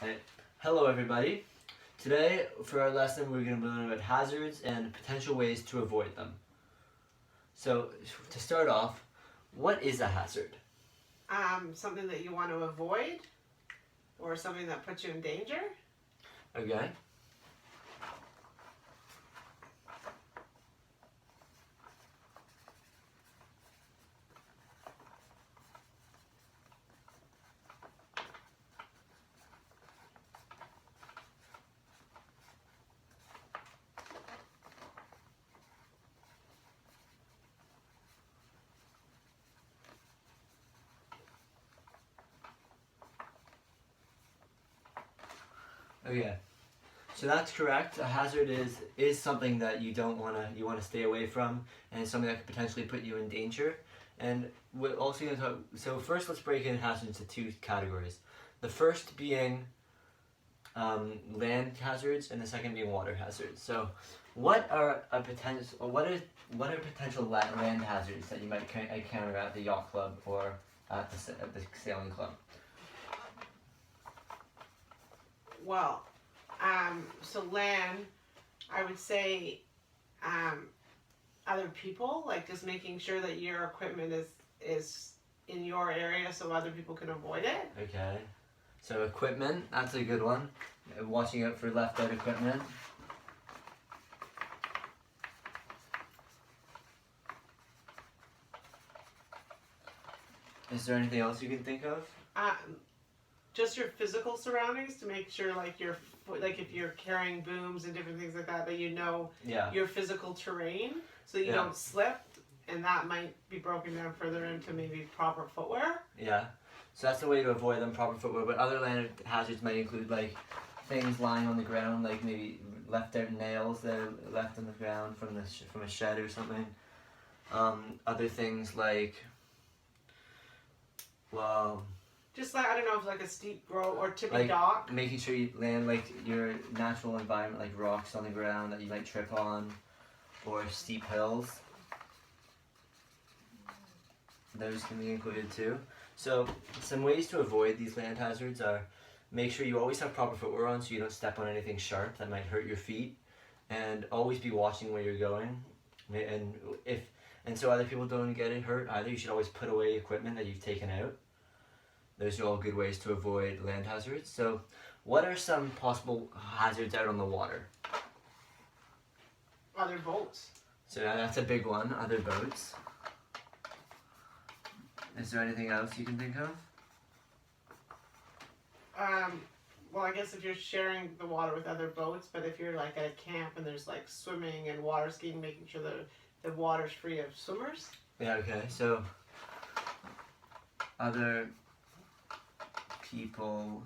Hey. Hello everybody. Today for our lesson we're going to be learning about hazards and potential ways to avoid them. So to start off, what is a hazard? Something that you want to avoid or something that puts you in danger. Okay. Okay. So that's correct. A hazard is something that you want to stay away from, and something that could potentially put you in danger. And we're also going to talk. So first, let's break in hazards into two categories. The first being land hazards, and the second being water hazards. So, what are potential land hazards that you might encounter at the yacht club or at the sailing club? Well, so land, I would say other people, like just making sure that your equipment is in your area so other people can avoid it. Okay. So equipment, that's a good one. Watching out for left out equipment. Is there anything else you can think of? Just your physical surroundings to make sure, like if you're carrying booms and different things like that, that you know your physical terrain, so you don't slip, and that might be broken down further into maybe proper footwear. Yeah. So that's the way to avoid them, proper footwear. But other land hazards might include like things lying on the ground, like maybe left out nails that are left on the ground from a shed or something. Other things like, well, just like, I don't know, if like a steep road or tippy like dock. Making sure you land like your natural environment, like rocks on the ground that you might trip on, or steep hills. Those can be included too. So some ways to avoid these land hazards are: make sure you always have proper footwear on so you don't step on anything sharp that might hurt your feet, and always be watching where you're going. And so other people don't get hurt either, you should always put away equipment that you've taken out. Those are all good ways to avoid land hazards. So what are some possible hazards out on the water? Other boats. So that's a big one, other boats. Is there anything else you can think of? Well, I guess if you're sharing the water with other boats, but if you're like at a camp and there's like swimming and water skiing, making sure the water's free of swimmers. Yeah, okay. So other people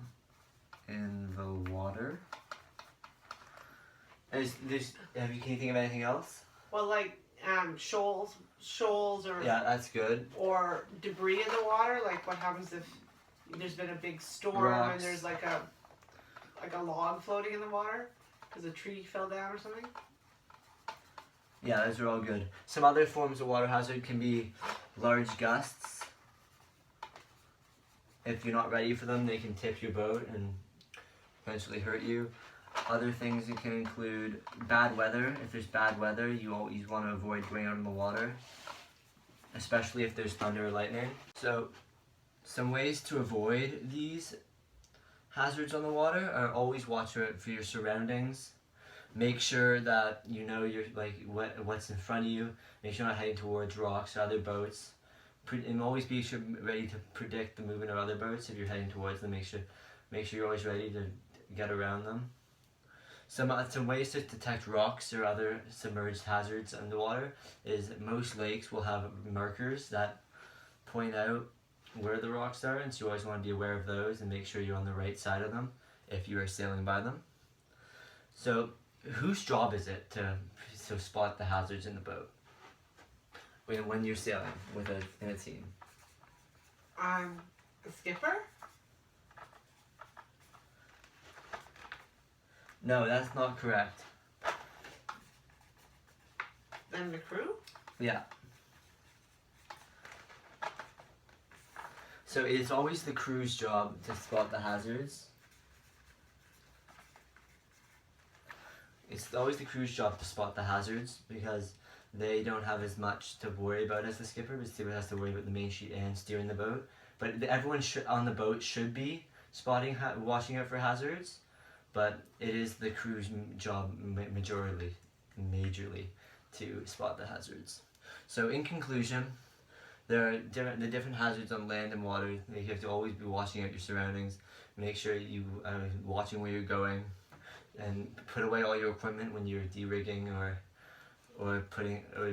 in the water. Can you think of anything else? Well, like shoals or yeah, that's good. Or debris in the water. Like what happens if there's been a big storm Rocks. And there's like a log floating in the water because a tree fell down or something. Yeah, those are all good. Some other forms of water hazard can be large gusts. If you're not ready for them, they can tip your boat and eventually hurt you. Other things it can include bad weather. If there's bad weather, you always want to avoid going out in the water, especially if there's thunder or lightning. So some ways to avoid these hazards on the water are: always watch out for your surroundings. Make sure that you know what's in front of you. Make sure you're not heading towards rocks or other boats. And always be ready to predict the movement of other boats if you're heading towards them. Make sure you're always ready to get around them. Some ways to detect rocks or other submerged hazards underwater is most lakes will have markers that point out where the rocks are, and so you always want to be aware of those and make sure you're on the right side of them if you are sailing by them. So whose job is it to spot the hazards in the boat when you're sailing in a team? The skipper. No, that's not correct. Then the crew? Yeah. So it's always the crew's job to spot the hazards. it's always the crew's job to spot the hazards because they don't have as much to worry about as the skipper, but the skipper has to worry about the main sheet and steering the boat. But everyone on the boat should be watching out for hazards, but it is the crew's job majorly to spot the hazards. So in conclusion, there are the different hazards on land and water. You have to always be watching out your surroundings. Make sure you are watching where you're going, and put away all your equipment when you're de-rigging or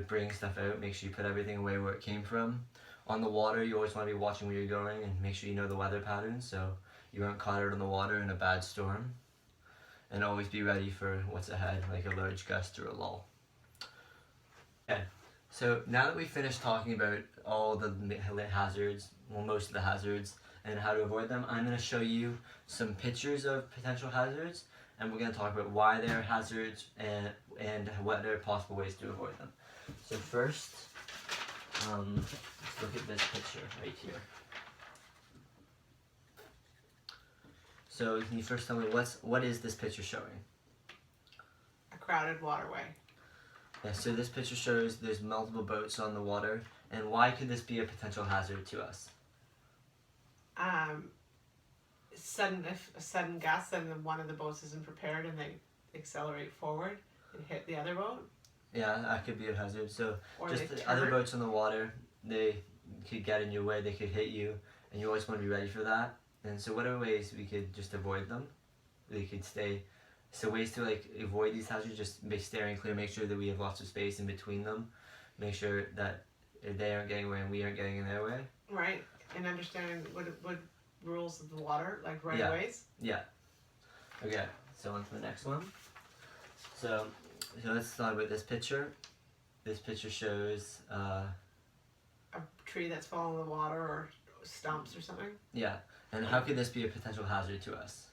bringing stuff out. Make sure you put everything away where it came from. On the water, you always want to be watching where you're going and make sure you know the weather patterns so you aren't caught out on the water in a bad storm. And always be ready for what's ahead, like a large gust or a lull. Okay, so now that we've finished talking about all the hazards, well, most of the hazards, and how to avoid them, I'm going to show you some pictures of potential hazards, and we're going to talk about why they're hazards and what are possible ways to avoid them. So first, let's look at this picture right here. So can you first tell me what is this picture showing? A crowded waterway. Yeah, so this picture shows there's multiple boats on the water, and why could this be a potential hazard to us? If a sudden gust and then one of the boats isn't prepared and they accelerate forward and hit the other boat. Yeah, that could be a hazard. So or just the other boats on the water, they could get in your way, they could hit you, and you always want to be ready for that. And so what are ways we could just avoid them? We could so ways to like avoid these hazards, just by steering clear, make sure that we have lots of space in between them, make sure that they aren't getting away and we aren't getting in their way. Right, and understanding what rules of the water, like right-of-ways. Yeah. Okay, so on to the next one. So let's talk about this picture. This picture shows a tree that's fallen in the water or stumps or something. Yeah, and how could this be a potential hazard to us?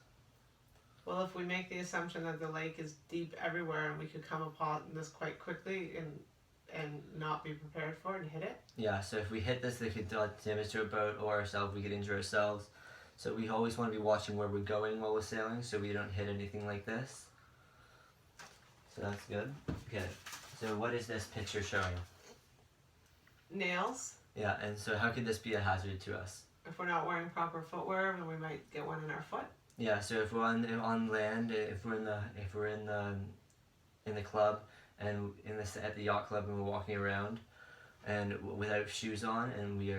Well, if we make the assumption that the lake is deep everywhere and we could come upon this quite quickly and not be prepared for it and hit it. Yeah, so if we hit this, they could damage to a boat or ourselves, we could injure ourselves. So we always want to be watching where we're going while we're sailing so we don't hit anything like this. So that's good. Okay, so what is this picture showing? Nails. Yeah, and so how could this be a hazard to us? If we're not wearing proper footwear, then we might get one in our foot. Yeah, so if we're on land, if we're in the club and at the yacht club and we're walking around and without shoes on and we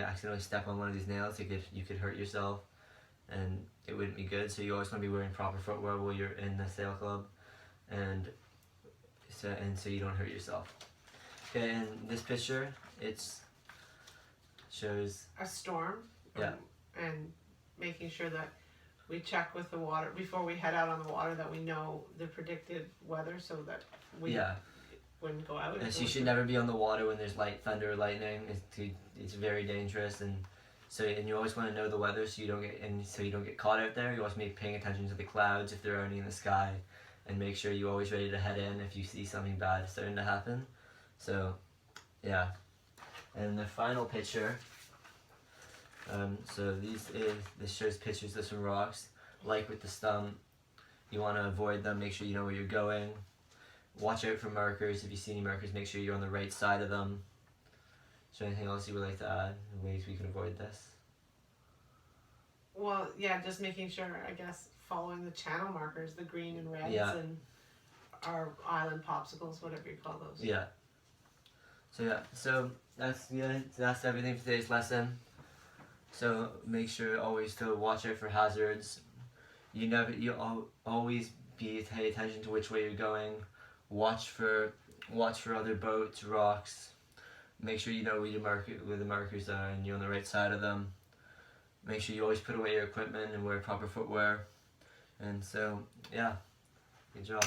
accidentally step on one of these nails, you could hurt yourself and it wouldn't be good. So you always want to be wearing proper footwear while you're in the sail club, and so you don't hurt yourself. Okay, and this picture shows a storm. Yeah. And making sure that we check with the water before we head out on the water, that we know the predicted weather so that we wouldn't go out. And so you should never be on the water when there's thunder or lightning. It's very dangerous, and you always want to know the weather so you don't get caught out there. You always be paying attention to the clouds if there are any in the sky, and make sure you're always ready to head in if you see something bad starting to happen. So, yeah. And the final picture. So this shows pictures of some rocks. Like with the stump, you want to avoid them. Make sure you know where you're going. Watch out for markers. If you see any markers, make sure you're on the right side of them. Is there anything else you would like to add? Ways we can avoid this? Well, yeah, just making sure, I guess, following the channel markers, the green and reds, and our island popsicles, whatever you call those. Yeah. So that's everything for today's lesson. So make sure always to watch out for hazards. You always pay attention to which way you're going. Watch for other boats, rocks. Make sure you know where the markers are and you're on the right side of them. Make sure you always put away your equipment and wear proper footwear. And so, yeah, good job.